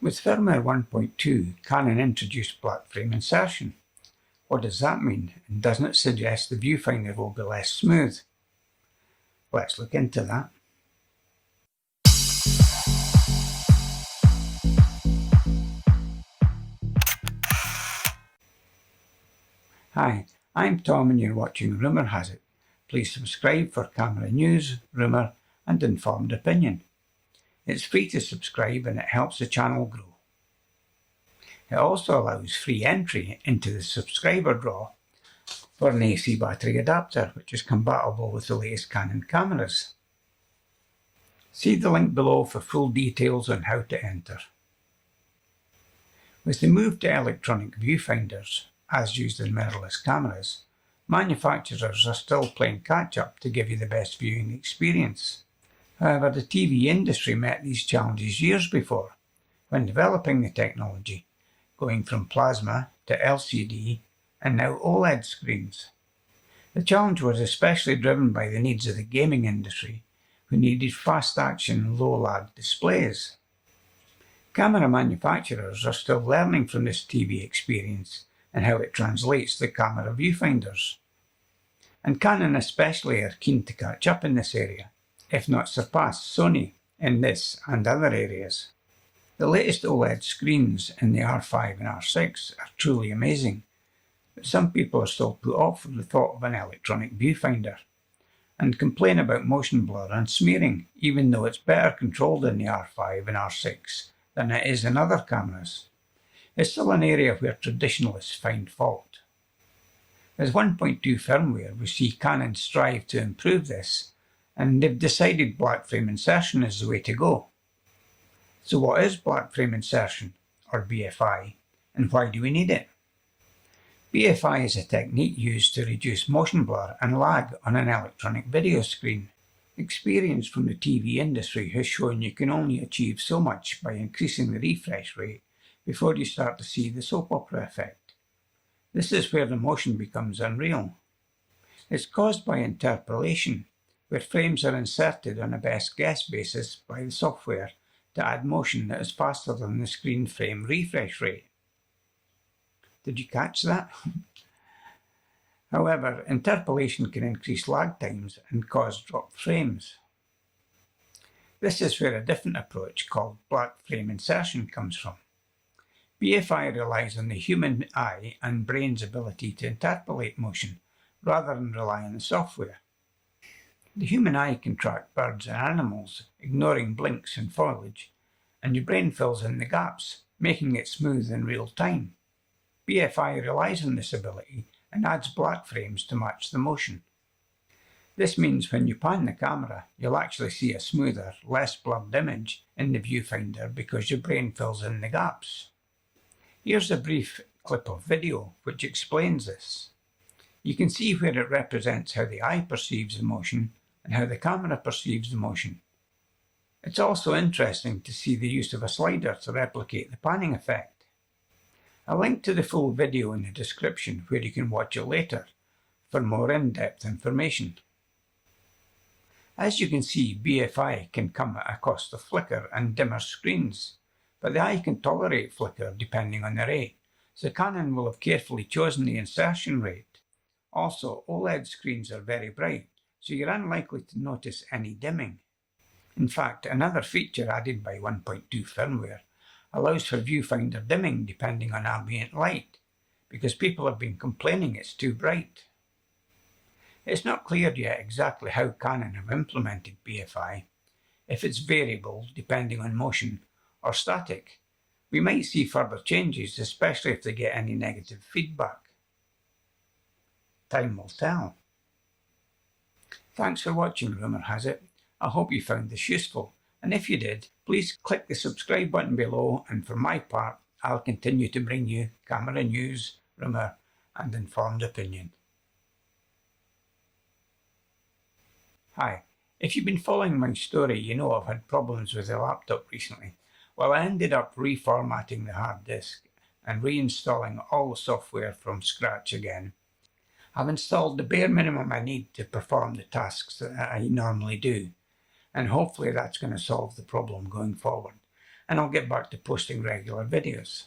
With Firmware 1.2, Canon introduced Blackframe Insertion. What does that mean, and doesn't it suggest the viewfinder will be less smooth? Let's look into that. Hi, I'm Tom and you're watching Rumour Has It. Please subscribe for camera news, rumour and informed opinion. It's free to subscribe and it helps the channel grow. It also allows free entry into the subscriber draw for an AC battery adapter, which is compatible with the latest Canon cameras. See the link below for full details on how to enter. With the move to electronic viewfinders, as used in mirrorless cameras, manufacturers are still playing catch-up to give you the best viewing experience. However, the TV industry met these challenges years before, when developing the technology, going from plasma to LCD and now OLED screens. The challenge was especially driven by the needs of the gaming industry, who needed fast-action, low-lag displays. Camera manufacturers are still learning from this TV experience and how it translates to camera viewfinders. And Canon especially are keen to catch up in this area, if not surpass Sony in this and other areas. The latest OLED screens in the R5 and R6 are truly amazing, but some people are still put off with the thought of an electronic viewfinder, and complain about motion blur and smearing, even though it's better controlled in the R5 and R6 than it is in other cameras. It's still an area where traditionalists find fault. As 1.2 firmware, we see Canon strive to improve this, and they've decided Blackframe Insertion is the way to go. So what is Blackframe Insertion, or BFI, and why do we need it? BFI is a technique used to reduce motion blur and lag on an electronic video screen. Experience from the TV industry has shown you can only achieve so much by increasing the refresh rate before you start to see the soap opera effect. This is where the motion becomes unreal. It's caused by interpolation, where frames are inserted on a best guess basis by the software to add motion that is faster than the screen frame refresh rate. Did you catch that? However, interpolation can increase lag times and cause dropped frames. This is where a different approach called Blackframe Insertion comes from. BFI relies on the human eye and brain's ability to interpolate motion, rather than rely on the software. The human eye can track birds and animals, ignoring blinks and foliage, and your brain fills in the gaps, making it smooth in real time. BFI relies on this ability and adds black frames to match the motion. This means when you pan the camera, you'll actually see a smoother, less blurred image in the viewfinder because your brain fills in the gaps. Here's a brief clip of video which explains this. You can see where it represents how the eye perceives the motion and how the camera perceives the motion. It's also interesting to see the use of a slider to replicate the panning effect. I'll link to the full video in the description where you can watch it later for more in-depth information. As you can see, BFI can come at a cost of flicker and dimmer screens, but the eye can tolerate flicker depending on the rate, so Canon will have carefully chosen the insertion rate. Also, OLED screens are very bright, so you're unlikely to notice any dimming. In fact, another feature added by 1.2 firmware allows for viewfinder dimming depending on ambient light, because people have been complaining it's too bright. It's not clear yet exactly how Canon have implemented BFI, if it's variable depending on motion or static. We might see further changes, especially if they get any negative feedback. Time will tell. Thanks for watching Rumour Has It. I hope you found this useful, and if you did, please click the subscribe button below, and for my part, I'll continue to bring you camera news, rumour and informed opinion. Hi, if you've been following my story, you know I've had problems with the laptop recently. Well, I ended up reformatting the hard disk and reinstalling all the software from scratch again. I've installed the bare minimum I need to perform the tasks that I normally do, and hopefully that's going to solve the problem going forward. and I'll get back to posting regular videos.